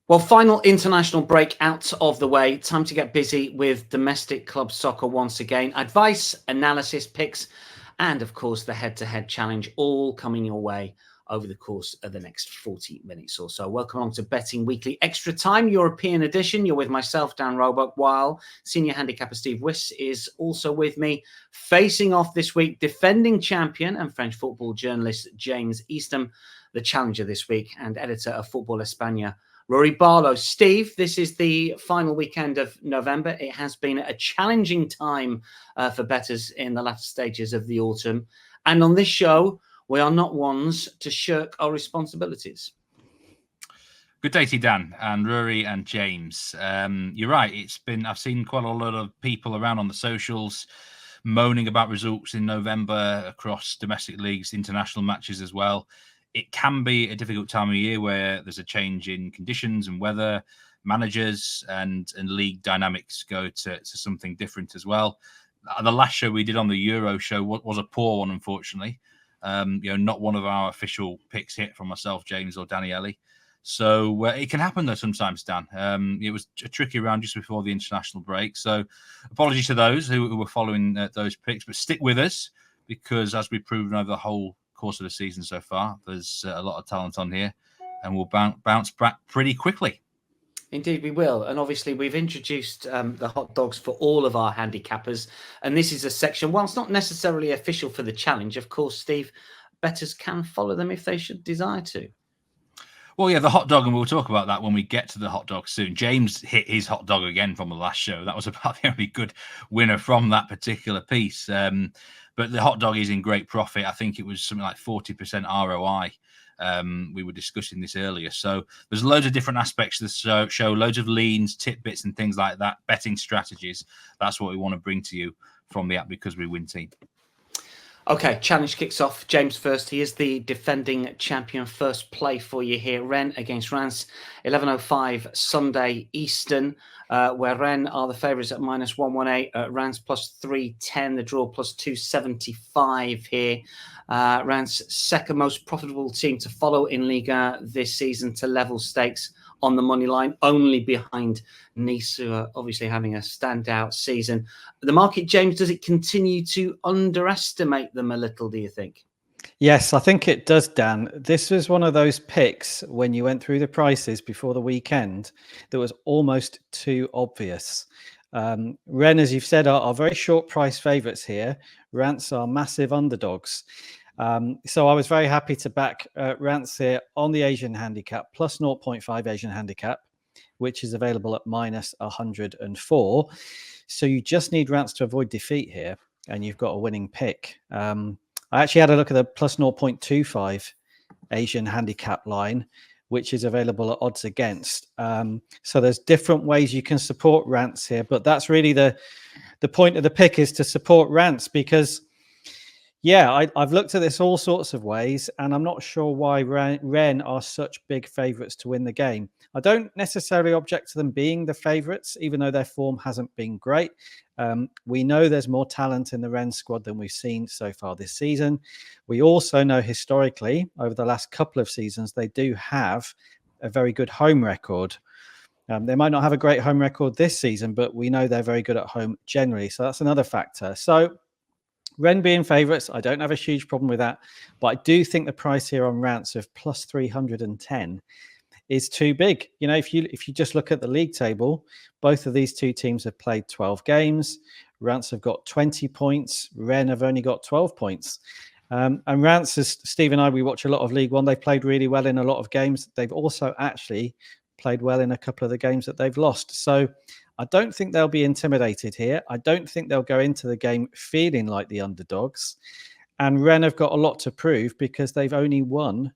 Well, final international break out of the way. Time to get busy with domestic club soccer once again. Advice, analysis, picks, and of course the head-to-head challenge all coming your way over the course of the next 40 minutes or so. Welcome along to Betting Weekly Extra Time, European edition. You're with myself, Dan Roebuck, while senior handicapper Steve Wyss is also with me. Facing off this week, defending champion and French football journalist James Eastham, the challenger this week, and editor of Football España, Ruairidh Barlow. Steve, this is the final weekend of November. It has been a challenging time for bettors in the latter stages of the autumn. And on this show, we are not ones to shirk our responsibilities. Good day to you, Dan, and Rory and James. You're right. I've seen quite a lot of people around on the socials moaning about results in November across domestic leagues, international matches as well. It can be a difficult time of year where there's a change in conditions and weather, managers and league dynamics go to something different as well. The last show we did on the Euro show was a poor one, unfortunately. Not one of our official picks hit from myself, James, or Daniele. So it can happen though sometimes, Dan. It was a tricky round just before the international break. So apologies to those who were following those picks, but stick with us because as we've proven over the whole course of the season so far, there's a lot of talent on here and we'll bounce back pretty quickly. Indeed, we will. And obviously, we've introduced the hot dogs for all of our handicappers. And this is a section, whilst not necessarily official for the challenge, of course, Steve, bettors can follow them if they should desire to. Well, yeah, the hot dog, and we'll talk about that when we get to the hot dog soon. James hit his hot dog again from the last show. That was about the only good winner from that particular piece. But the hot dog is in great profit. I think it was something like 40% ROI. We were discussing this earlier. So there's loads of different aspects to the show, loads of leans, tidbits and things like that, betting strategies. That's what we want to bring to you from the App Because We Win team. Okay, challenge kicks off. James first. He is the defending champion. First play for you here. Rennes against Reims, 11:05 Sunday Eastern, where Rennes are the favourites at -118. Reims +310. The draw +275 here. Rennes' second most profitable team to follow in Liga this season to level stakes on the money line, only behind Nice, who are obviously having a standout season. The market, James, does it continue to underestimate them a little, do you think? Yes, I think it does, Dan. This was one of those picks when you went through the prices before the weekend that was almost too obvious. Rennes, as you've said, are very short price favourites here. Reims are massive underdogs. So I was very happy to back Reims here on the Asian handicap, plus 0.5 Asian handicap, which is available at -104. So you just need Reims to avoid defeat here, and you've got a winning pick. I actually had a look at the plus 0.25 Asian handicap line, which is available at odds against. So there's different ways you can support Reims here, but that's really the point of the pick, is to support Reims because, yeah, I've looked at this all sorts of ways, and I'm not sure why Rennes are such big favourites to win the game. I don't necessarily object to them being the favourites, even though their form hasn't been great. We know there's more talent in the Rennes squad than we've seen so far this season. We also know historically, over the last couple of seasons, they do have a very good home record. They might not have a great home record this season, but we know they're very good at home generally. So that's another factor. So Rennes being favourites, I don't have a huge problem with that. But I do think the price here on Reims of plus 310 is too big. You know, if you just look at the league table, both of these two teams have played 12 games. Reims have got 20 points. Rennes have only got 12 points. And Reims, as Steve and I, we watch a lot of League One. They played really well in a lot of games. They've also actually played well in a couple of the games that they've lost. So I don't think they'll be intimidated here. I don't think they'll go into the game feeling like the underdogs. And Rennes have got a lot to prove because they've only won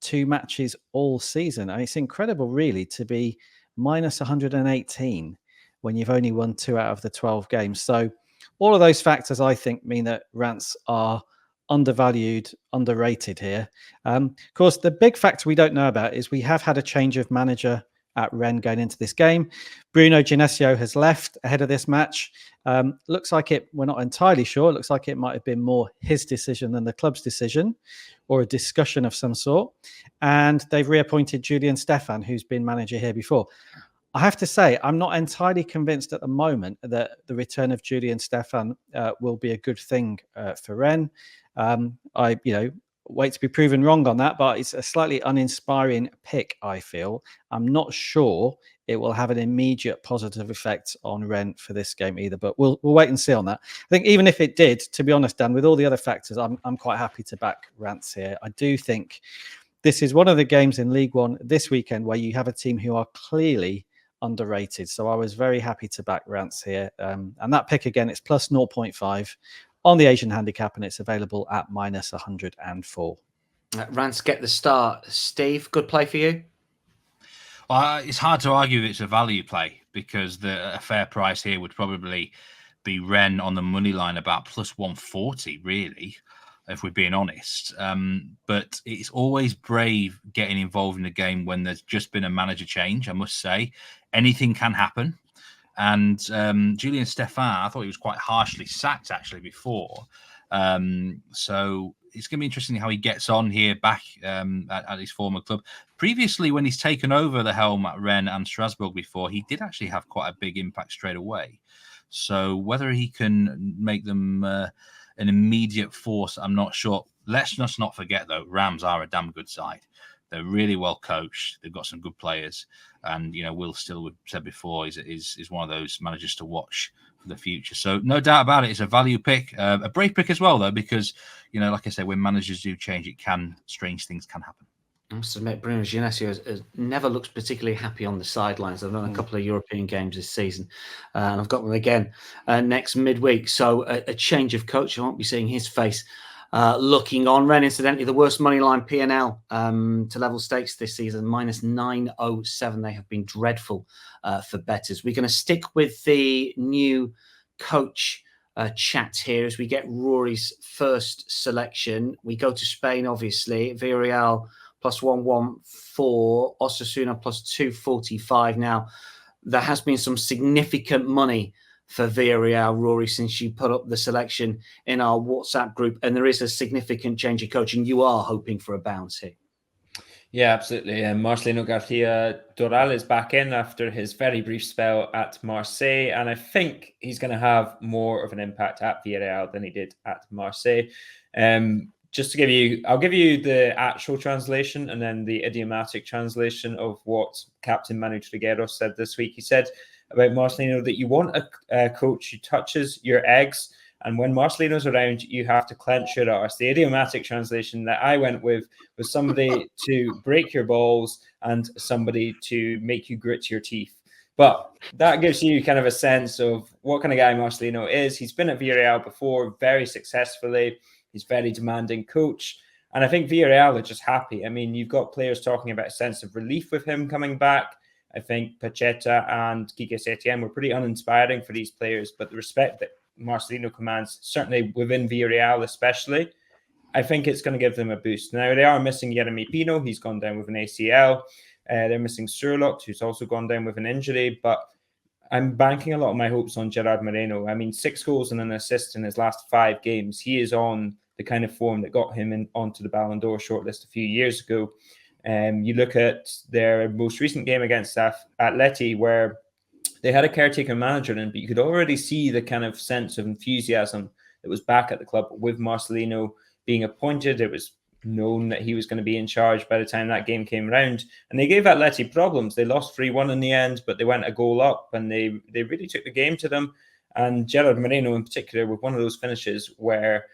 2 matches all season. And it's incredible, really, to be -118 when you've only won 2 out of the 12 games. So all of those factors, I think, mean that Reims are undervalued, underrated here. Of course, the big factor we don't know about is we have had a change of manager at Rennes going into this game. Bruno Genesio has left ahead of this match. Looks like we're not entirely sure. Looks like it might have been more his decision than the club's decision, or a discussion of some sort. And they've reappointed Julian Stephan, who's been manager here before. I have to say, I'm not entirely convinced at the moment that the return of Julian Stephan will be a good thing for Rennes. I wait to be proven wrong on that, but it's a slightly uninspiring pick, I feel. I'm not sure it will have an immediate positive effect on Rennes for this game either, but we'll wait and see on that. I think even if it did, to be honest, Dan, with all the other factors, I'm quite happy to back Reims here. I do think this is one of the games in League One this weekend where you have a team who are clearly underrated. So I was very happy to back Reims here. And that pick again, it's plus 0.5 on the Asian handicap, and it's available at minus 104. Reims get the start. Steve, good play for you? It's hard to argue that it's a value play, because a fair price here would probably be Rennes on the money line about plus 140, really, if we're being honest. But it's always brave getting involved in a game when there's just been a manager change, I must say. Anything can happen. And Julian Stephan, I thought he was quite harshly sacked actually before. So it's going to be interesting how he gets on here back at his former club. Previously, when he's taken over the helm at Rennes and Strasbourg before, he did actually have quite a big impact straight away. So whether he can make them an immediate force, I'm not sure. Let's just not forget, though, Reims are a damn good side. They're really well coached. They've got some good players. And, Will Stillwood said before, is one of those managers to watch for the future. So no doubt about it, it's a value pick. A brave pick as well, though, because, like I said, when managers do change, strange things can happen. I must admit, Bruno Genesio has never looked particularly happy on the sidelines. I've done a couple of European games this season, and I've got them again next midweek. So a change of coach. I won't be seeing his face looking on. Rennes, incidentally, the worst money line P&L to level stakes this season, minus 907. They have been dreadful for bettors. We're going to stick with the new coach chat here as we get Rory's first selection. We go to Spain, obviously. Villarreal plus 114, Osasuna plus 245. Now, there has been some significant money for Villarreal, Rory, since you put up the selection in our WhatsApp group, and there is a significant change of coaching. You are hoping for a bounce here. Yeah, absolutely. And Marcelino Garcia Doral is back in after his very brief spell at Marseille, and I think he's going to have more of an impact at Villarreal than he did at Marseille. Just to I'll give you the actual translation and then the idiomatic translation of what Captain Manu Trigueros said this week. He said about Marcelino that you want a coach who touches your eggs, and when Marcelino's around, you have to clench your arse. The idiomatic translation that I went with was somebody to break your balls and somebody to make you grit your teeth. But that gives you kind of a sense of what kind of guy Marcelino is. He's been at Villarreal before very successfully. He's a very demanding coach. And I think Villarreal are just happy. I mean, you've got players talking about a sense of relief with him coming back. I think Pacheta and Quique Setien were pretty uninspiring for these players, but the respect that Marcelino commands, certainly within Villarreal especially, I think it's going to give them a boost. Now, they are missing Yeremy Pino. He's gone down with an ACL. They're missing Surlot, who's also gone down with an injury, but I'm banking a lot of my hopes on Gerard Moreno. I mean, 6 goals and an assist in his last 5 games. He is on the kind of form that got him onto the Ballon d'Or shortlist a few years ago. You look at their most recent game against Atleti, where they had a caretaker manager in, but you could already see the kind of sense of enthusiasm that was back at the club with Marcelino being appointed. It was known that he was going to be in charge by the time that game came around. And they gave Atleti problems. They lost 3-1 in the end, but they went a goal up and they really took the game to them. And Gerard Moreno in particular with one of those finishes where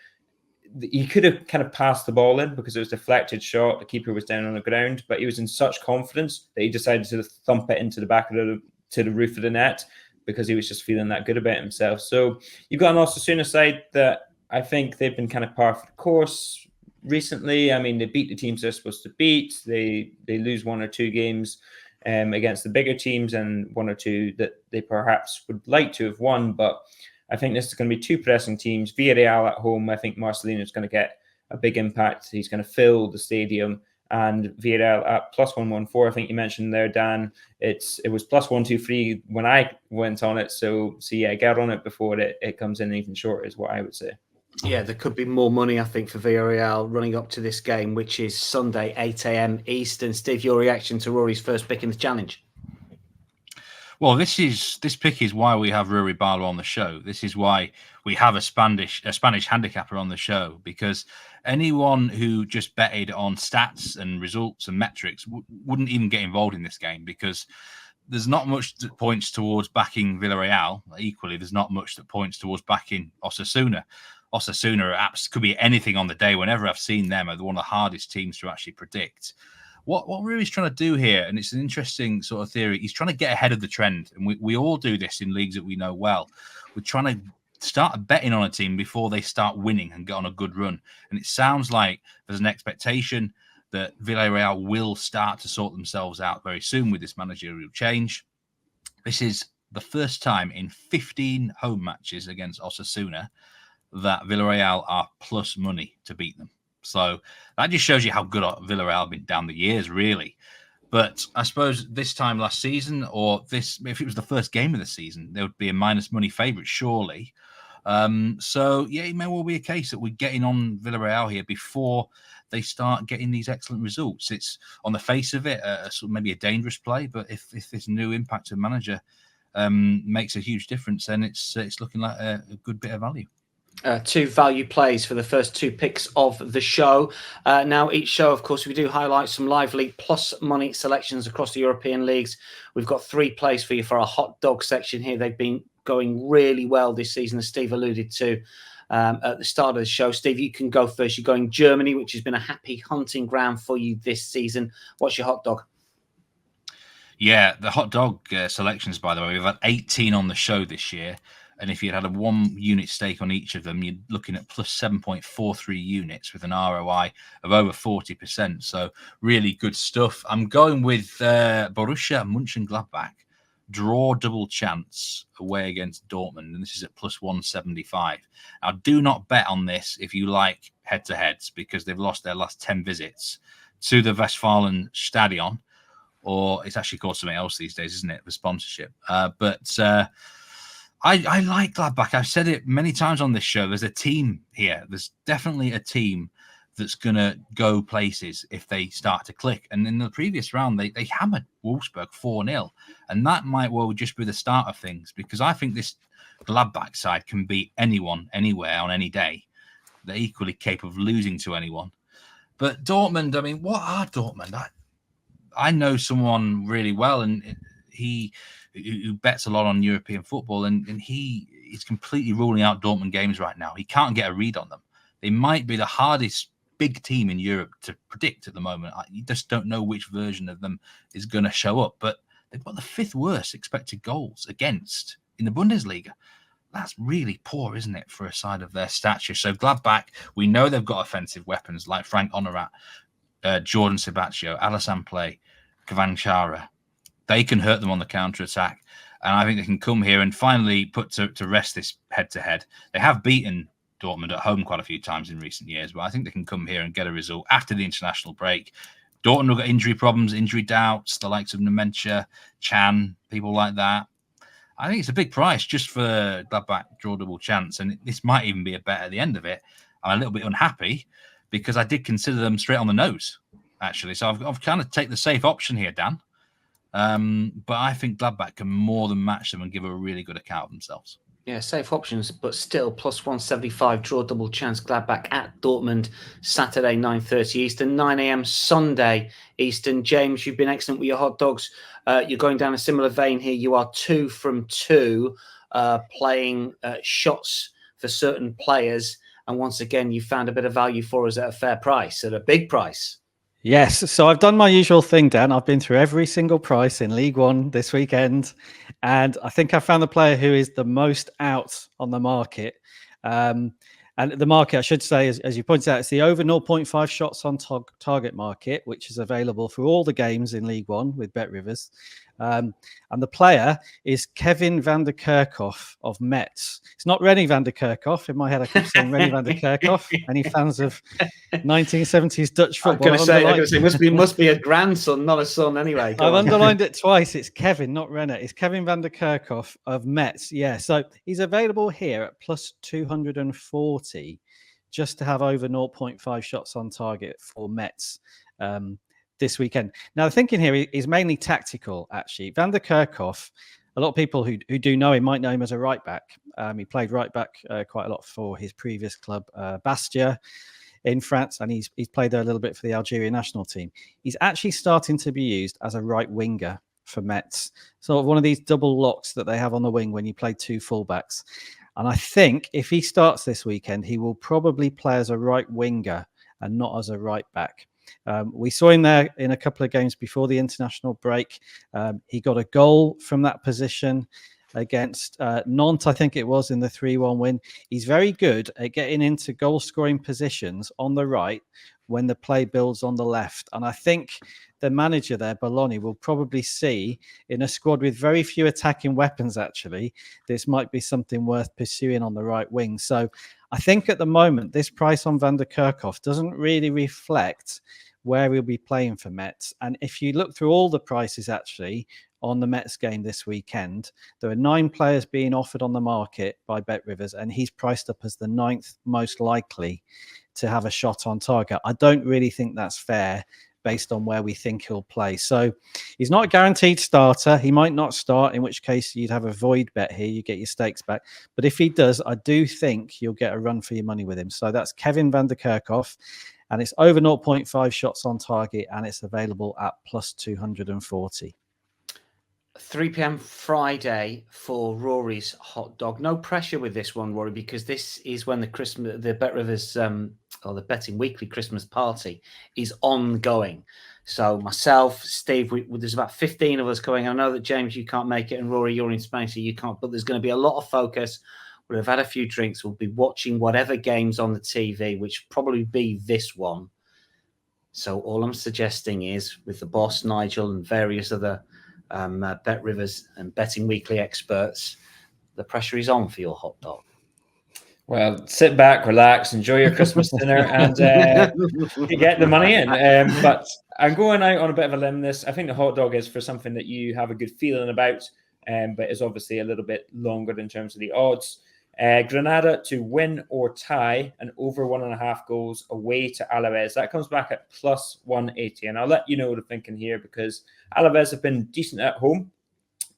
he could have kind of passed the ball in because it was a deflected shot. The keeper was down on the ground, but he was in such confidence that he decided to thump it into the back of to the roof of the net because he was just feeling that good about himself. So you've got an Osasuna side that I think they've been kind of par for the course recently. I mean, they beat the teams they're supposed to beat. They lose 1 or 2 games against the bigger teams and 1 or 2 that they perhaps would like to have won. But I think this is going to be 2 pressing teams. Villarreal at home, I think Marcelino is going to get a big impact. He's going to fill the stadium and Villarreal at +114. I think you mentioned there, Dan. It was +123 when I went on it. So yeah, get on it before it comes in even shorter is what I would say. Yeah, there could be more money, I think, for Villarreal running up to this game, which is Sunday, 8 a.m. Eastern. Steve, your reaction to Rory's first pick in the challenge? Well, this pick is why we have Ruairidh Barlow on the show. This is why we have a Spanish handicapper on the show, because anyone who just betted on stats and results and metrics wouldn't even get involved in this game, because there's not much that points towards backing Villarreal. Equally, there's not much that points towards backing Osasuna. Osasuna could be anything on the day. Whenever I've seen them, are one of the hardest teams to actually predict. What Ruairidh's trying to do here, and it's an interesting sort of theory, he's trying to get ahead of the trend. And we all do this in leagues that we know well. We're trying to start betting on a team before they start winning and get on a good run. And it sounds like there's an expectation that Villarreal will start to sort themselves out very soon with this managerial change. This is the first time in 15 home matches against Osasuna that Villarreal are plus money to beat them. So that just shows you how good Villarreal have been down the years, really. But I suppose this time last season, or if it was the first game of the season, there would be a minus money favourite, surely. So, yeah, it may well be a case that we're getting on Villarreal here before they start getting these excellent results. It's, on the face of it, maybe a dangerous play, but if this new impacted manager makes a huge difference, then it's looking like a good bit of value. Two value plays for the first two picks of the show. Now, each show, of course, we do highlight some live league plus money selections across the European leagues. We've got 3 plays for you for our hot dog section here. They've been going really well this season, as Steve alluded to at the start of the show. Steve, you can go first. You're going Germany, which has been a happy hunting ground for you this season. What's your hot dog? Yeah, the hot dog selections, by the way, we've had 18 on the show this year. And if you had a 1 unit stake on each of them, you're looking at plus 7.43 units with an ROI of over 40%. So really good stuff. I'm going with Borussia Mönchengladbach. Draw double chance away against Dortmund. And this is at plus 175. Now, do not bet on this if you like head-to-heads, because they've lost their last 10 visits to the Westfalen Stadion. Or it's actually called something else these days, isn't it, for sponsorship? I like Gladbach. I've said it many times on this show. There's a team here. There's definitely a team that's going to go places if they start to click. And in the previous round, they hammered Wolfsburg 4-0. And that might well just be the start of things, because I think this Gladbach side can beat anyone, anywhere, on any day. They're equally capable of losing to anyone. But Dortmund, I mean, what are Dortmund? I know someone really well, and who bets a lot on European football, and he is completely ruling out Dortmund games right now. He can't get a read on them. They might be the hardest big team in Europe to predict at the moment. You just don't know which version of them is going to show up, but they've got the 5th worst expected goals against in the Bundesliga. That's really poor, isn't it, for a side of their stature? So Gladbach, we know they've got offensive weapons like Frank Honorat, Jordan Sabaccio, Alassane Play, Kvanchara. They can hurt them on the counter-attack. And I think they can come here and finally put to rest this head-to-head. They have beaten Dortmund at home quite a few times in recent years, but I think they can come here and get a result after the international break. Dortmund have got injury problems, injury doubts, the likes of Nementia, Chan, people like that. I think it's a big price just for Gladbach draw double chance. And this might even be a bet at the end of it. I'm a little bit unhappy because I did consider them straight on the nose, actually. So I've kind of taken the safe option here, Dan. But I think Gladbach can more than match them and give a really good account of themselves. Yeah, safe options, but still plus 175 draw double chance. Gladbach at Dortmund, Saturday, 9:30 Eastern, 9 a.m. Sunday Eastern. James, you've been excellent with your hot dogs. You're going down a similar vein here. You are 2 from 2, playing shots for certain players. And once again, you found a bit of value for us at a fair price, at a big price. Yes, so I've done my usual thing, Dan. I've been through every single price in League One this weekend, and I think I found the player who is the most out on the market. And the market, I should say, as you pointed out, it's the over 0.5 shots on target market, which is available for all the games in League One with BetRivers. And the player is Kevin van der Kerkhoff of Metz. It's not Rennie van der Kerkhoff. In my head, I keep saying Rennie van der Kerkhoff. Any fans of 1970s Dutch football? I'm going to say must be a grandson, not a son anyway. I've underlined it twice. It's Kevin, not Rennie. It's Kevin van der Kerkhoff of Metz. Yeah, so he's available here at plus 240 just to have over 0.5 shots on target for Metz this weekend. Now, the thinking here is mainly tactical, actually. Van der Kerkhoff, a lot of people who do know him might know him as a right back. He played right back quite a lot for his previous club, Bastia, in France, and he's played there a little bit for the Algeria national team. He's actually starting to be used as a right winger for Metz. Sort of one of these double locks that they have on the wing when you play two fullbacks. And I think if he starts this weekend, he will probably play as a right winger and not as a right back. We saw him there in a couple of games before the international break. He got a goal from that position against Nantes, I think it was, in the 3-1 win. He's very good at getting into goal-scoring positions on the right when the play builds on the left. And I think the manager there, Bologna, will probably see in a squad with very few attacking weapons, actually, this might be something worth pursuing on the right wing. So I think at the moment, this price on Van der Kerkhoff doesn't really reflect where we'll be playing for Metz. And if you look through all the prices, actually, on the Metz game this weekend, there are 9 players being offered on the market by BetRivers, and he's priced up as the 9th most likely to have a shot on target. I don't really think that's fair based on where we think he'll play. So he's not a guaranteed starter. He might not start, in which case you'd have a void bet here. You get your stakes back. But if he does, I do think you'll get a run for your money with him. So that's Kevin van der Kerkhoff, and it's over 0.5 shots on target, and it's available at plus 240. 3 p.m. Friday for Rory's hot dog. No pressure with this one, Rory, because this is when the BetRivers or the Betting Weekly Christmas party is ongoing. So myself, Steve, there's about 15 of us going. I know that James, you can't make it, and Rory, you're in Spain, so you can't. But there's going to be a lot of focus. We'll have had a few drinks. We'll be watching whatever games on the TV, which will probably be this one. So all I'm suggesting is, with the boss Nigel and various other BetRivers and Betting Weekly experts, the pressure is on for your hot dog. Well, sit back, relax, enjoy your Christmas dinner, and you get the money in. But I'm going out on a bit of a limb. I think the hot dog is for something that you have a good feeling about, but is obviously a little bit longer in terms of the odds. Granada to win or tie and over 1.5 goals away to Alaves. That comes back at plus 180. And I'll let you know the thinking here, because Alaves have been decent at home,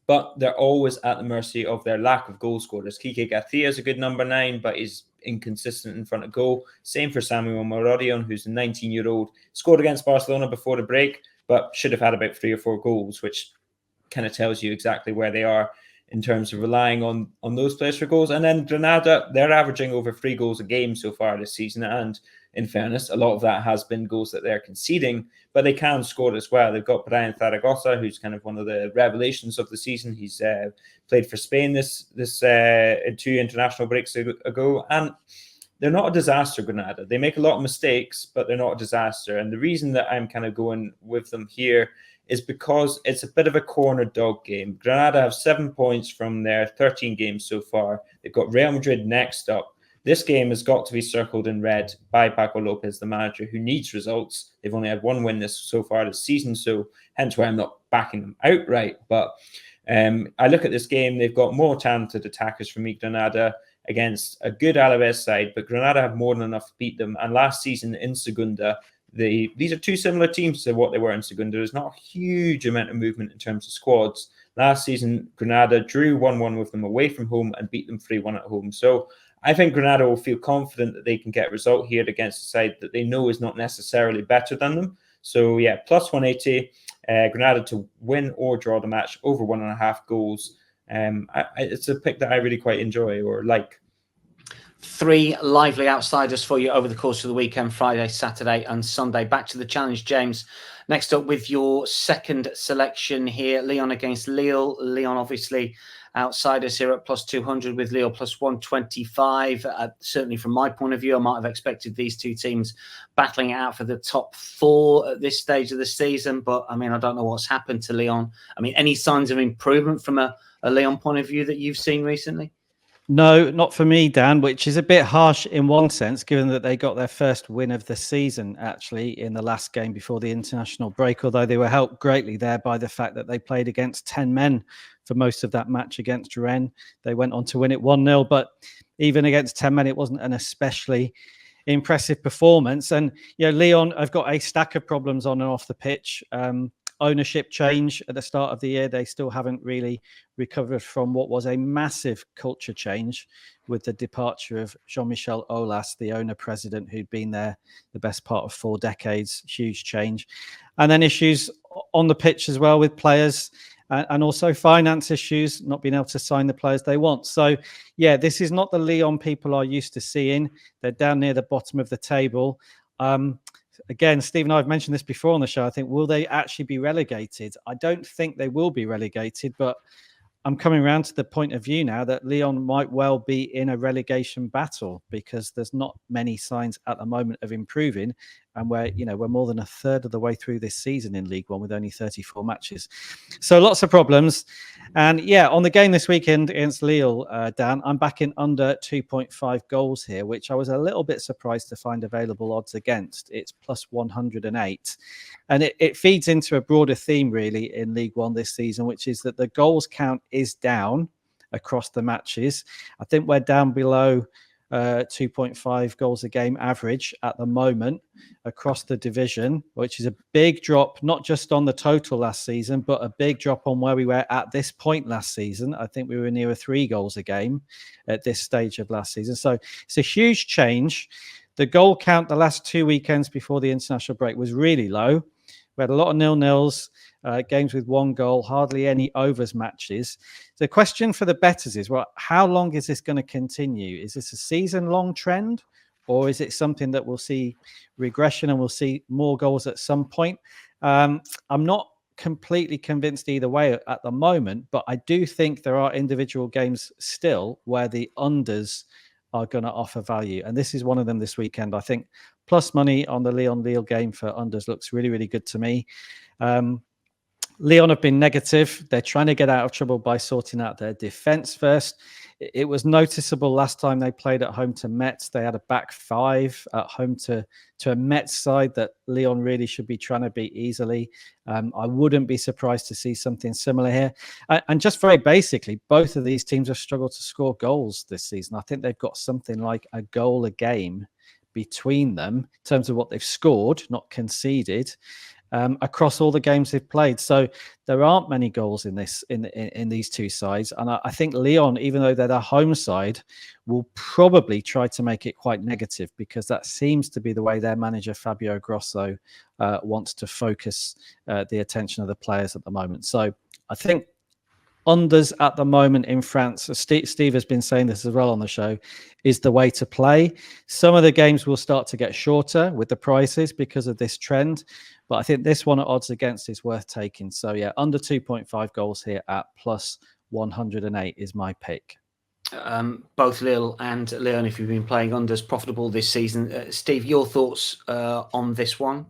but they're always at the mercy of their lack of goal scorers. Kike Garcia is a good number 9, but he's inconsistent in front of goal. Same for Samuel Morodion, who's a 19-year-old. Scored against Barcelona before the break, but should have had about 3 or 4 goals, which kind of tells you exactly where they are in terms of relying on those players for goals. And then Granada, they're averaging over 3 goals a game so far this season. And in fairness, a lot of that has been goals that they're conceding, but they can score as well. They've got Brian Zaragoza, who's kind of one of the revelations of the season. He's played for Spain this 2 international breaks ago. And they're not a disaster, Granada. They make a lot of mistakes, but they're not a disaster. And the reason that I'm kind of going with them here is because it's a bit of a corner dog game. Granada have 7 points from their 13 games so far. They've got Real Madrid next up. This game has got to be circled in red by Paco Lopez, the manager, who needs results. They've only had 1 win so far this season, so hence why I'm not backing them outright. But I look at this game, they've got more talented attackers for me, Granada, against a good Alaves side, but Granada have more than enough to beat them. And last season in Segunda, these are 2 similar teams to what they were in Segunda. There's not a huge amount of movement in terms of squads. Last season, Granada drew 1-1 with them away from home and beat them 3-1 at home. So I think Granada will feel confident that they can get a result here against a side that they know is not necessarily better than them. So yeah, plus 180, Granada to win or draw the match over 1.5 goals. It's a pick that I really quite enjoy or like. 3 lively outsiders for you over the course of the weekend, Friday, Saturday and Sunday. Back to the challenge, James. Next up with your second selection here, Lyon against Lille. Lyon obviously outsiders here at plus 200 with Lille plus 125. Certainly from my point of view, I might have expected these two teams battling it out for the top 4 at this stage of the season. But I mean, I don't know what's happened to Lyon. I mean, any signs of improvement from a Lyon point of view that you've seen recently? No, not for me, Dan, which is a bit harsh in one sense, given that they got their first win of the season, actually, in the last game before the international break, although they were helped greatly there by the fact that they played against 10 men for most of that match against Rennes. They went on to win it 1-0, but even against 10 men, it wasn't an especially impressive performance. And, Lyon have got a stack of problems on and off the pitch. Ownership change at the start of the year. They still haven't really recovered from what was a massive culture change with the departure of Jean-Michel Aulas, the owner-president who'd been there the best part of 4 decades. Huge change. And then issues on the pitch as well with players and also finance issues, not being able to sign the players they want. So, yeah, this is not the Lyon people are used to seeing. They're down near the bottom of the table. Again, Steve and I have mentioned this before on the show. I think, will they actually be relegated? I don't think they will be relegated, but I'm coming around to the point of view now that Lyon might well be in a relegation battle because there's not many signs at the moment of improving. And we're more than a third of the way through this season in League One with only 34 matches. So lots of problems. And yeah, on the game this weekend against Lille, Dan, I'm backing under 2.5 goals here, which I was a little bit surprised to find available odds against. It's plus 108. And it feeds into a broader theme really in League One this season, which is that the goals count is down across the matches. I think we're down below 2.5 goals a game average at the moment across the division, which is a big drop, not just on the total last season, but a big drop on where we were at this point last season. I think we were near 3 goals a game at this stage of last season. So it's a huge change. The goal count the last 2 weekends before the international break was really low. We had a lot of 0-0s, games with 1 goal, hardly any overs matches. The question for the bettors is, well, how long is this going to continue? Is this a season-long trend, or is it something that we'll see regression and we'll see more goals at some point? I'm not completely convinced either way at the moment, but I do think there are individual games still where the unders are going to offer value. And this is one of them this weekend. I think plus money on the Lyon-Lille game for unders looks really, really good to me. Lyon have been negative. They're trying to get out of trouble by sorting out their defense first. It was noticeable last time they played at home to Metz. They had a back 5 at home to a Metz side that Lyon really should be trying to beat easily. I wouldn't be surprised to see something similar here. And just very basically, both of these teams have struggled to score goals this season. I think they've got something like a goal a game between them in terms of what they've scored, not conceded. Across all the games they've played. So there aren't many goals in these two sides. And I think Lyon, even though they're their home side, will probably try to make it quite negative because that seems to be the way their manager, Fabio Grosso, wants to focus the attention of the players at the moment. So I think unders at the moment in France, Steve has been saying this as well on the show, is the way to play. Some of the games will start to get shorter with the prices because of this trend. But I think this one at odds against is worth taking. So yeah, under 2.5 goals here at plus 108 is my pick. Both Lille and Lyon, if you've been playing unders, profitable this season. Steve, your thoughts on this one?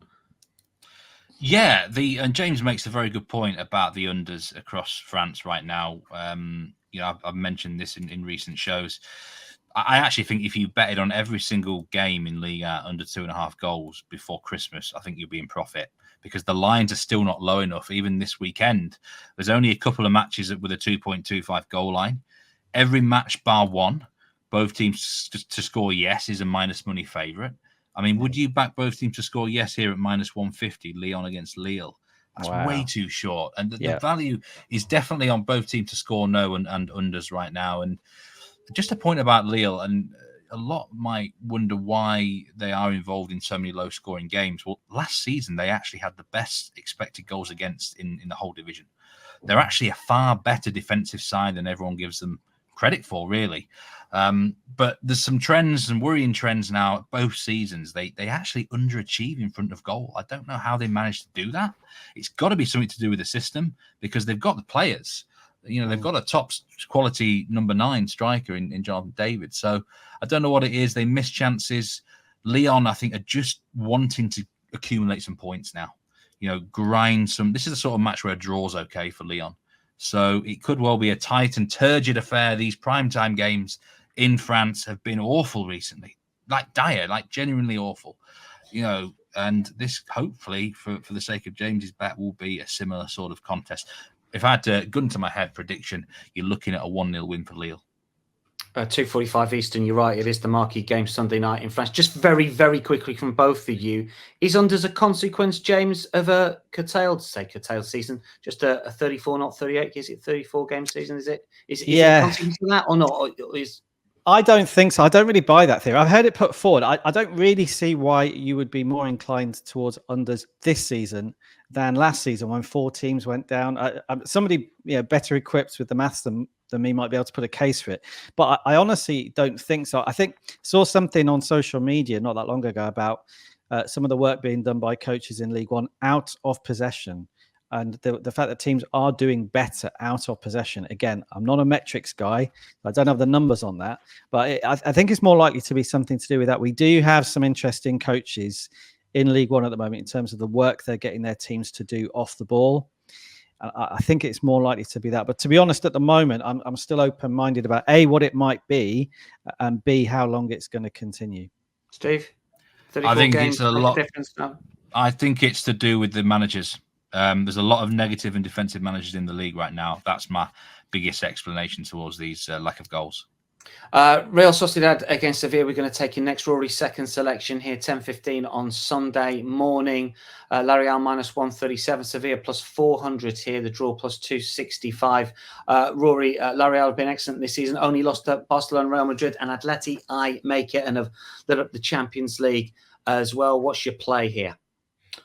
Yeah, and James makes a very good point about the unders across France right now. I've mentioned this in recent shows. I actually think if you betted on every single game in Liga under 2.5 goals before Christmas, I think you'll be in profit because the lines are still not low enough. Even this weekend, there's only a couple of matches with a 2.25 goal line. Every match bar one, both teams to score yes is a minus money favourite. I mean, would you back both teams to score yes here at minus 150, Lyon against Lille? That's way too short. And the value is definitely on both teams to score no and unders right now. And just a point about Lille, and a lot might wonder why they are involved in so many low-scoring games. Well, last season, they actually had the best expected goals against in the whole division. They're actually a far better defensive side than everyone gives them credit for, really. But there's some trends and worrying trends now at both seasons. They actually underachieve in front of goal. I don't know how they managed to do that. It's got to be something to do with the system, because they've got the players. They've got a top quality number 9 striker in Jonathan David. So I don't know what it is. They miss chances. Lyon, I think, are just wanting to accumulate some points now. Grind some. This is the sort of match where a draw's okay for Lyon. So it could well be a tight and turgid affair. These primetime games in France have been awful recently, like dire, like genuinely awful. And this, hopefully, for the sake of James's bet, will be a similar sort of contest. If I had to gun to my head prediction, you're looking at a 1-0 win for Lille. 2:45 Eastern, you're right. It is the marquee game Sunday night in France. Just very, very quickly from both of you. Is unders a consequence, James, of a curtailed season? Just a 34, not 38? Is it 34 game season? Is it a consequence of that or not? Or I don't think so. I don't really buy that theory. I've heard it put forward. I don't really see why you would be more inclined towards unders this season than last season when 4 teams went down. Somebody better equipped with the maths than me might be able to put a case for it. But I honestly don't think so. I think saw something on social media not that long ago about some of the work being done by coaches in League One out of possession. And the fact that teams are doing better out of possession. Again, I'm not a metrics guy. I don't have the numbers on that. But I think it's more likely to be something to do with that. We do have some interesting coaches in League One at the moment in terms of the work they're getting their teams to do off the ball. I think it's more likely to be that. But to be honest, at the moment, I'm still open-minded about A, what it might be, and B, how long it's going to continue. Steve? I think it's a lot. I think it's to do with the managers. There's a lot of negative and defensive managers in the league right now. That's my biggest explanation towards these lack of goals. Real Sociedad against Sevilla. We're going to take in next. Rory's second selection here, 10:15 on Sunday morning. Villarreal minus 137, Sevilla plus 400 here. The draw plus 265. Rory, Villarreal have been excellent this season. Only lost to Barcelona, Real Madrid, and Atleti. I make it, and have lit up the Champions League as well. What's your play here?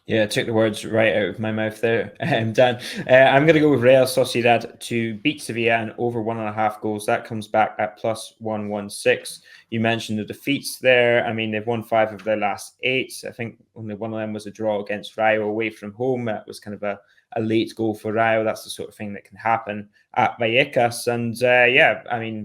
Yeah, I took the words right out of my mouth there, Dan. I'm going to go with Real Sociedad to beat Sevilla and over 1.5 goals. That comes back at plus 116. You mentioned the defeats there. I mean, they've won 5 of their last 8. I think only one of them was a draw against Rayo away from home. That was kind of a late goal for Rayo. That's the sort of thing that can happen at Vallecas. And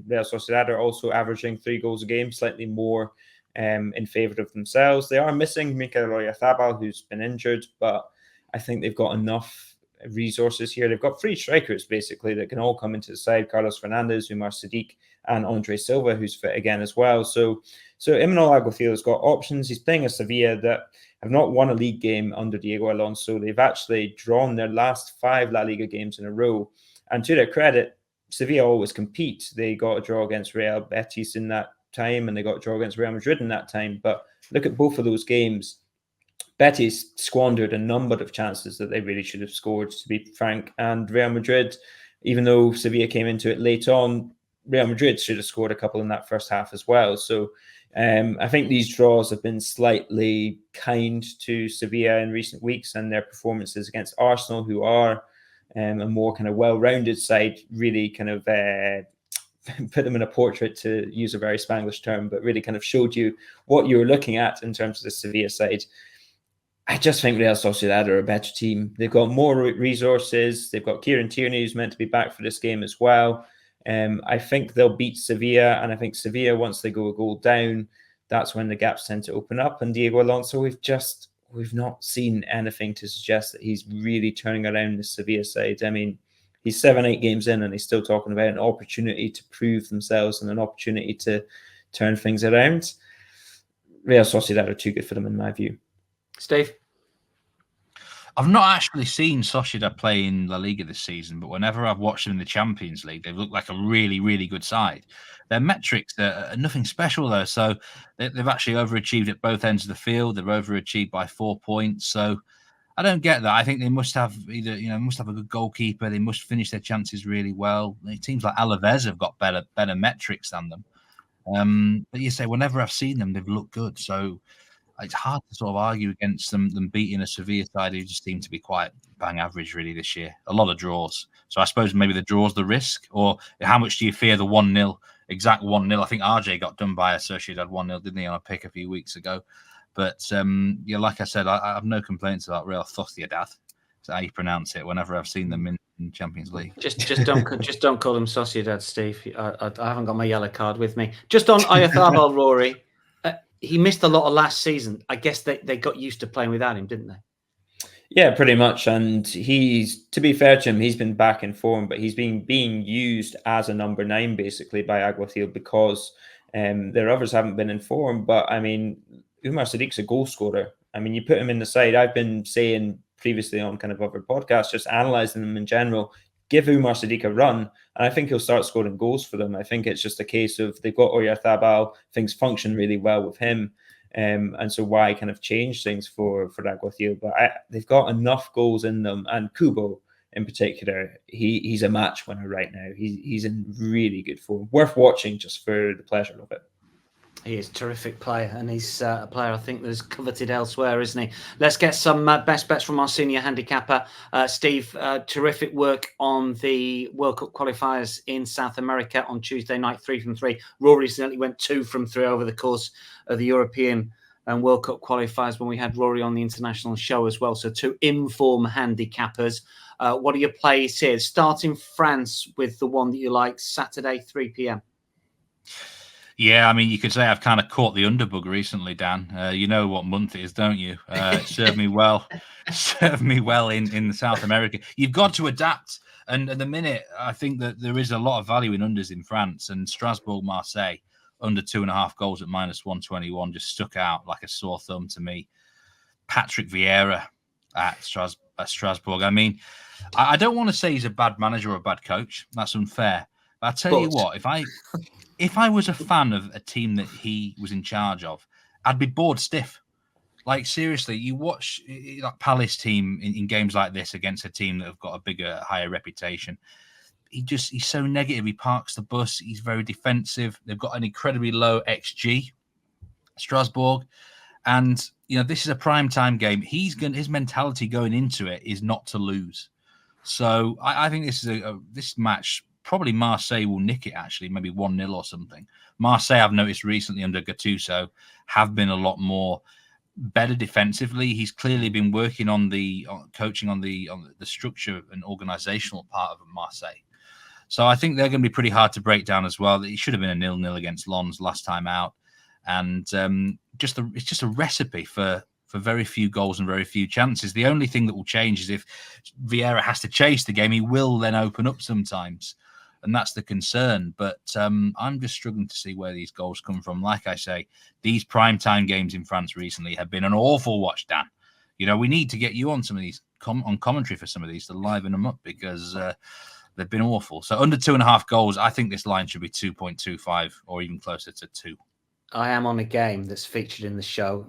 Real Sociedad are also averaging 3 goals a game, slightly more in favour of themselves. They are missing Mikel Oyarzabal, who's been injured, but I think they've got enough resources here. They've got 3 strikers, basically, that can all come into the side. Carlos Fernandez, Umar Sadiq, and Andre Silva, who's fit again as well. So Imanol Alguacil's got options. He's playing a Sevilla that have not won a league game under Diego Alonso. They've actually drawn their last 5 La Liga games in a row. And to their credit, Sevilla always compete. They got a draw against Real Betis in that time, and they got a draw against Real Madrid in that time. But look at both of those games. Betis squandered a number of chances that they really should have scored, to be frank. And Real Madrid, even though Sevilla came into it late on, Real Madrid should have scored a couple in that first half as well. So I think these draws have been slightly kind to Sevilla in recent weeks, and their performances against Arsenal, who are a more kind of well-rounded side, really kind of put them in a portrait, to use a very Spanglish term, but really kind of showed you what you were looking at in terms of the Sevilla side. I just think Real Sociedad are a better team. They've got more resources. They've got Kieran Tierney, who's meant to be back for this game as well. I think they'll beat Sevilla, and I think Sevilla, once they go a goal down, that's when the gaps tend to open up. And Diego Alonso, we've not seen anything to suggest that he's really turning around the Sevilla side. I mean, he's 7-8 games in, and he's still talking about an opportunity to prove themselves and an opportunity to turn things around. Real Sociedad are too good for them, in my view. Steve? I've not actually seen Sociedad play in La Liga this season, but whenever I've watched them in the Champions League, they've looked like a really, really good side. Their metrics are nothing special, though. So they've actually overachieved at both ends of the field. They've overachieved by 4 points. So I don't get that. I think they must have must have a good goalkeeper. They must finish their chances really well. Teams like Alaves have got better metrics than them. But you say, whenever I've seen them, they've looked good. So it's hard to sort of argue against them beating a Sevilla side who just seem to be quite bang average really this year. A lot of draws. So I suppose maybe the draw's the risk, or how much do you fear the 1-0, exact 1-0? I think RJ got done by a Sociedad 1-0, didn't he, on a pick a few weeks ago? But yeah, like I said, I have no complaints about Real Sociedad. That's how you pronounce it whenever I've seen them in Champions League. Just don't call them Sociedad, Steve. I haven't got my yellow card with me. Just on Oyarzabal, Rory. He missed a lot of last season. I guess they got used to playing without him, didn't they? Yeah, pretty much. And to be fair to him, he's been back in form, but he's being used as a number 9 basically by Alguacil because their others haven't been in form. But I mean, Umar Sadiq's a goal scorer. I mean, you put him in the side. I've been saying previously on kind of other podcasts, just analysing them in general, give Umar Sadiq a run, and I think he'll start scoring goals for them. I think it's just a case of they've got Oyarzabal, things function really well with him. And so why kind of change things for Alguacil? But they've got enough goals in them, and Kubo in particular, he's a match winner right now. He's in really good form. Worth watching just for the pleasure of it. He is a terrific player, and he's a player I think that's coveted elsewhere, isn't he? Let's get some best bets from our senior handicapper. Steve, terrific work on the World Cup qualifiers in South America on Tuesday night, 3 from 3. Rory certainly went 2 from 3 over the course of the European and World Cup qualifiers when we had Rory on the international show as well. So 2 inform handicappers. What are your plays here? Starting France with the one that you like, Saturday, 3 p.m. Yeah, I mean, you could say I've kind of caught the underbug recently, Dan. You know what month it is, don't you? It served me well. Served me well in South America. You've got to adapt. And at the minute, I think that there is a lot of value in unders in France. And Strasbourg-Marseille, under 2.5 goals at -121, just stuck out like a sore thumb to me. Patrick Vieira at Strasbourg. I mean, I don't want to say he's a bad manager or a bad coach. That's unfair. But I'll tell you what, if I was a fan of a team that he was in charge of, I'd be bored stiff. Like, seriously, you watch like Palace team in games like this against a team that have got a bigger, higher reputation. He's so negative. He parks the bus. He's very defensive. They've got an incredibly low XG, Strasbourg. And, you know, this is a prime time game. His mentality going into it is not to lose. So I think this is this match. Probably Marseille will nick it, actually, maybe 1-0 or something. Marseille, I've noticed recently under Gattuso, have been a lot more better defensively. He's clearly been working on coaching on the structure and organizational part of Marseille. So I think they're going to be pretty hard to break down as well. It should have been a 0-0 against Lens last time out. And it's just a recipe for very few goals and very few chances. The only thing that will change is if Vieira has to chase the game, he will then open up sometimes. And that's the concern. But I'm just struggling to see where these goals come from. Like I say, these primetime games in France recently have been an awful watch, Dan. You know, we need to get you on some of these, on commentary for some of these to liven them up because they've been awful. So under 2.5 goals, I think this line should be 2.25 or even closer to 2. I am on a game that's featured in the show,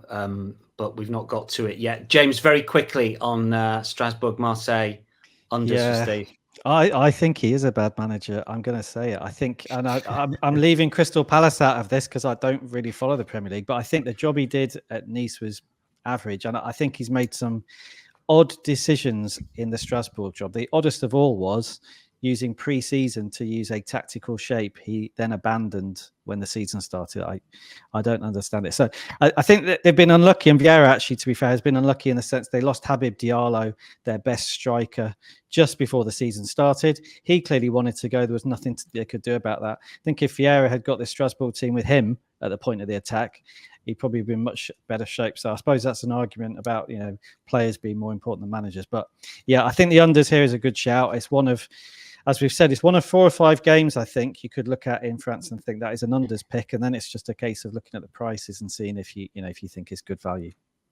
but we've not got to it yet. James, very quickly on Strasbourg-Marseille unders for Steve. I think he is a bad manager. I'm going to say it. I think, and I'm leaving Crystal Palace out of this because I don't really follow the Premier League, but I think the job he did at Nice was average. And I think he's made some odd decisions in the Strasbourg job. The oddest of all was using pre-season to use a tactical shape he then abandoned when the season started. I don't understand it. So I think that they've been unlucky, and Vieira, actually, to be fair, has been unlucky in the sense they lost Habib Diallo, their best striker, just before the season started. He clearly wanted to go. There was nothing they could do about that. I think if Vieira had got the Strasbourg team with him at the point of the attack, he'd probably been much better shape. So I suppose that's an argument about, you know, players being more important than managers. But yeah, I think the unders here is a good shout. It's one of, as we've said, it's one of 4 or 5 games I think you could look at in France and think that is an unders pick, and then it's just a case of looking at the prices and seeing if you think it's good value.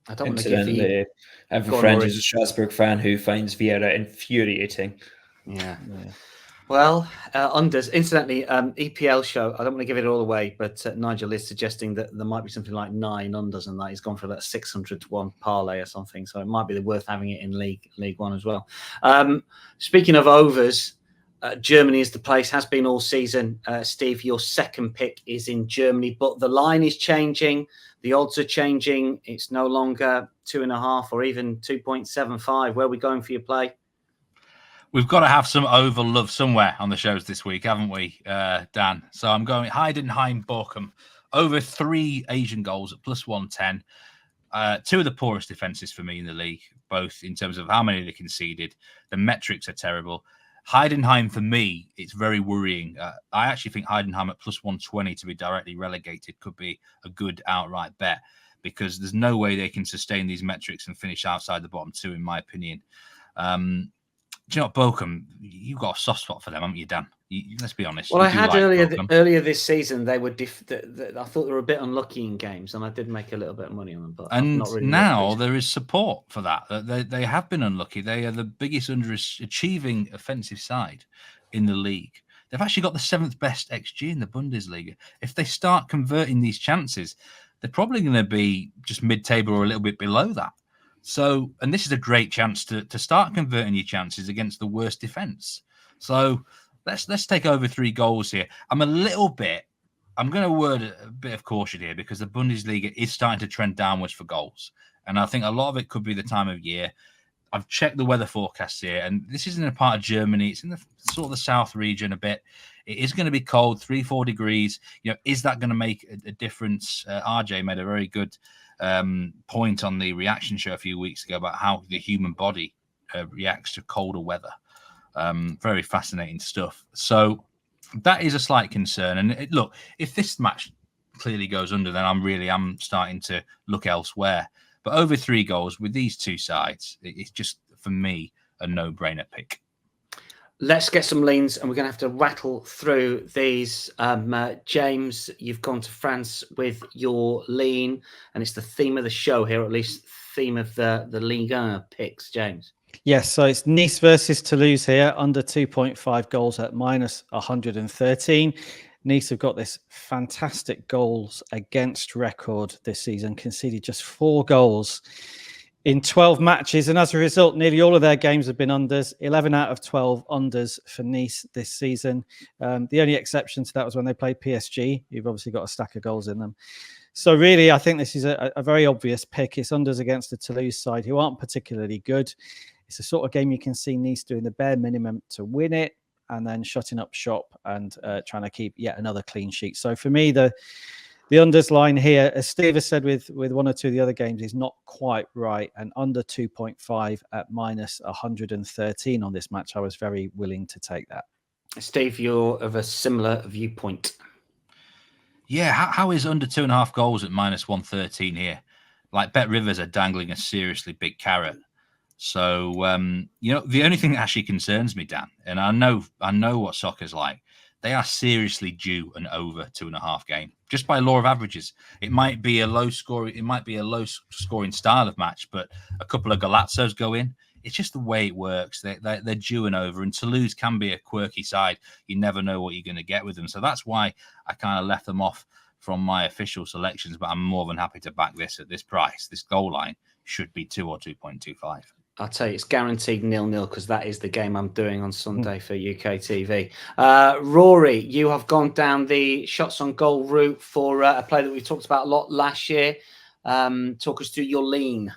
I don't want to give you. I have a friend who's a Strasbourg fan who finds Vieira infuriating. Yeah. Well, unders. Incidentally, EPL show. I don't want to give it all away, but Nigel is suggesting that there might be something like 9 unders, and that he's gone for that 600 to 1 parlay or something. So it might be worth having it in League One as well. Speaking of overs. Germany is the place, has been all season. Steve, your second pick is in Germany, but the line is changing. The odds are changing. It's no longer 2.5 or even 2.75. Where are we going for your play? We've got to have some over love somewhere on the shows this week, haven't we, Dan? So I'm going Heidenheim Bochum over 3 Asian goals at plus 110. 2 of the poorest defenses for me in the league, both in terms of how many they conceded. The metrics are terrible. Heidenheim, for me, it's very worrying. I actually think Heidenheim at plus 120 to be directly relegated could be a good outright bet, because there's no way they can sustain these metrics and finish outside the bottom 2, in my opinion. Do you know what, Bochum, you've got a soft spot for them, haven't you, Dan? Let's be honest. Well, I had earlier this season, they were I thought they were a bit unlucky in games, and I did make a little bit of money on them. But not really now there is support for that. They have been unlucky. They are the biggest underachieving offensive side in the league. They've actually got the 7th best XG in the Bundesliga. If they start converting these chances, they're probably going to be just mid-table or a little bit below that. So, and this is a great chance to start converting your chances against the worst defense. So let's take over 3 goals here. I'm going to word a bit of caution here, because the Bundesliga is starting to trend downwards for goals. And I think a lot of it could be the time of year. I've checked the weather forecasts here, and this isn't a part of Germany. It's in the sort of the south region a bit. It is going to be cold, 3-4 degrees. Is that going to make a difference? RJ made a very good point on the reaction show a few weeks ago about how the human body reacts to colder weather. Very fascinating stuff. So that is a slight concern. And look, if this match clearly goes under, then I'm starting to look elsewhere. But over 3 goals with these 2 sides, it's just, for me, a no-brainer pick. Let's get some leans, and we're going to have to rattle through these. James, you've gone to France with your lean, and it's the theme of the show here, or at least theme of the Ligue 1 picks. James. Yes, so it's Nice versus Toulouse here, under 2.5 goals at minus 113. Nice have got this fantastic goals against record this season, conceded just 4 goals in 12 matches. And as a result, nearly all of their games have been unders. 11 out of 12 unders for Nice this season. The only exception to that was when they played PSG, who've obviously got a stack of goals in them. So really, I think this is a very obvious pick. It's unders against the Toulouse side, who aren't particularly good. It's the sort of game you can see Nice doing the bare minimum to win it, and then shutting up shop and trying to keep yet another clean sheet. So for me, the unders line here, as Steve has said with 1 or 2 of the other games, is not quite right. And under 2.5 at minus 113 on this match, I was very willing to take that. Steve, you're of a similar viewpoint. Yeah, how is under 2.5 goals at minus 113 here? Like, Bet Rivers are dangling a seriously big carrot. So, the only thing that actually concerns me, Dan, and I know what soccer's like, they are seriously due an over 2.5 game, just by law of averages. It might be a low scoring style of match, but a couple of Golazzos go in. It's just the way it works. They're due an over, and Toulouse can be a quirky side. You never know what you're going to get with them. So that's why I kind of left them off from my official selections, but I'm more than happy to back this at this price. This goal line should be 2 or 2.25. I'll tell you, it's guaranteed 0-0, because that is the game I'm doing on Sunday for UK TV. Rory, you have gone down the shots on goal route for a play that we talked about a lot last year. Talk us through your lean.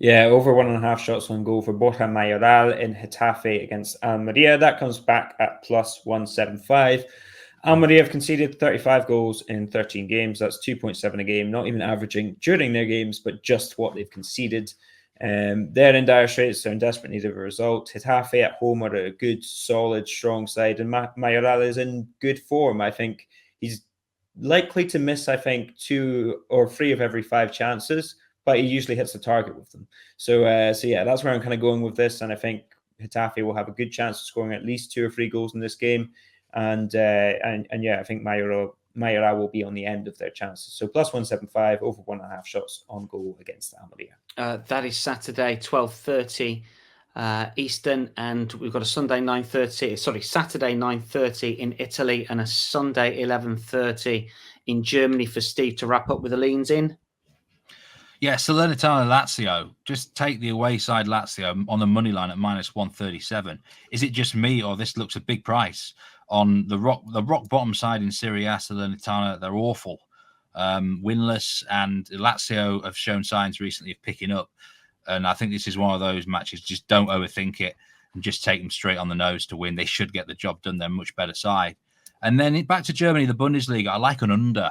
Yeah, over 1.5 shots on goal for Borja Mayoral in Getafe against Almeria. That comes back at plus 175. Almeria have conceded 35 goals in 13 games. That's 2.7 a game, not even averaging during their games, but just what they've conceded. They're in dire straits. They're in desperate need of a result. Getafe at home are a good, solid, strong side, and Mayoral is in good form. I think he's likely to miss, 2 or 3 of every 5 chances, but he usually hits the target with them. So yeah, that's where I'm kind of going with this, and I think Getafe will have a good chance of scoring at least 2 or 3 goals in this game, and yeah, I think Mayoral will be on the end of their chances. So plus 175, over 1.5 shots on goal against Almeria. That is Saturday, 12:30 Eastern, and we've got a Saturday 9:30 in Italy, and a Sunday 11:30 in Germany for Steve to wrap up with the leans in. Yeah, Salernitana Lazio. Just take the away side Lazio on the money line at -137. Is it just me, or this looks a big price on the rock bottom side in Serie A? Salernitana, they're awful, winless, and Lazio have shown signs recently of picking up. And I think this is one of those matches. Just don't overthink it and just take them straight on the nose to win. They should get the job done. They're a much better side. And then back to Germany, the Bundesliga. I like an under.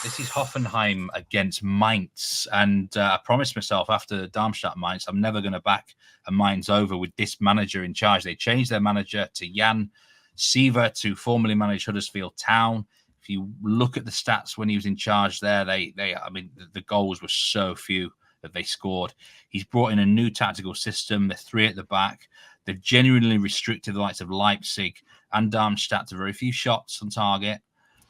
This is Hoffenheim against Mainz, and I promised myself after Darmstadt Mainz, I'm never going to back a Mainz over with this manager in charge. They changed their manager to Jan Siever, to formerly manage Huddersfield Town. If you look at the stats when he was in charge there, the goals were so few that they scored. He's brought in a new tactical system. They're 3 at the back. They've genuinely restricted the likes of Leipzig and Darmstadt to very few shots on target.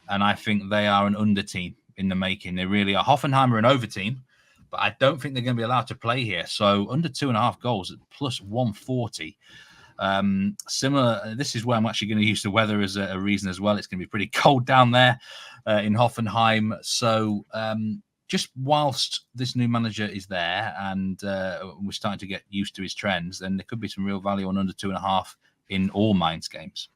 And I think they are an under team in the making. They really are. Hoffenheim are an over team, but I don't think they're going to be allowed to play here. So under 2.5 goals at +140. Similar. This is where I'm actually going to use the weather as a reason as well. It's going to be pretty cold down there in Hoffenheim. So just whilst this new manager is there and we're starting to get used to his trends, then there could be some real value on under 2.5 in all Mainz games.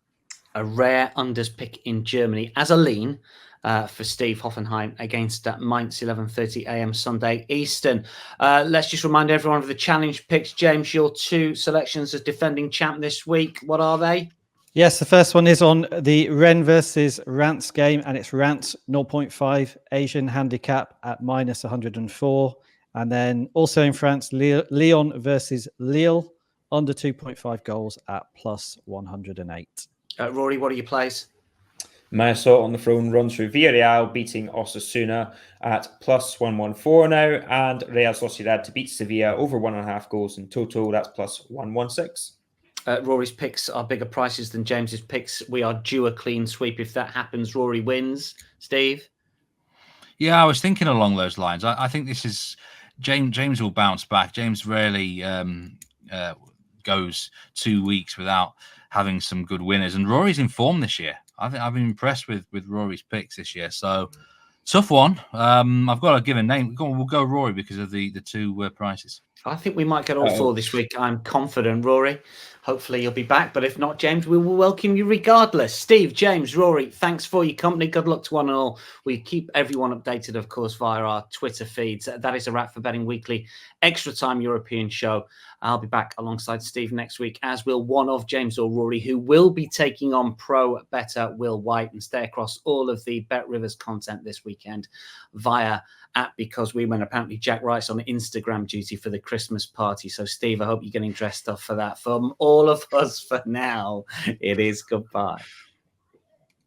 A rare unders pick in Germany as a lean for Steve. Hoffenheim against Mainz, 11:30 a.m. Sunday Eastern. Let's just remind everyone of the challenge picks. James, your 2 selections as defending champ this week. What are they? Yes, the first one is on the Rennes versus Reims game, and it's Reims 0.5 Asian handicap at -104. And then also in France, Lyon versus Lille under 2.5 goals at +108. Rory, what are your plays? My assault on the throne runs through Villarreal beating Osasuna at +114 now, and Real Sociedad to beat Sevilla over 1.5 goals in total. That's +116. Rory's picks are bigger prices than James's picks. We are due a clean sweep. If that happens, Rory wins. Steve? Yeah, I was thinking along those lines. I think this is James will bounce back. James rarely goes 2 weeks without having some good winners, and Rory's in form this year. I've been impressed with Rory's picks this year. So tough one. I've got to give a name. We'll go Rory because of the 2 prices. I think we might get all 4 this week. I'm confident, Rory. Hopefully you'll be back. But if not, James, we will welcome you regardless. Steve, James, Rory, thanks for your company. Good luck to one and all. We keep everyone updated, of course, via our Twitter feeds. That is a wrap for Betting Weekly Extra Time European show. I'll be back alongside Steve next week, as will one of James or Rory, who will be taking on pro bettor Will White, and stay across all of the Bet Rivers content this weekend via Because We Win. Apparently Jack Wright's on Instagram duty for the Christmas party. So Steve, I hope you're getting dressed up for that. From all of us for now, it is goodbye.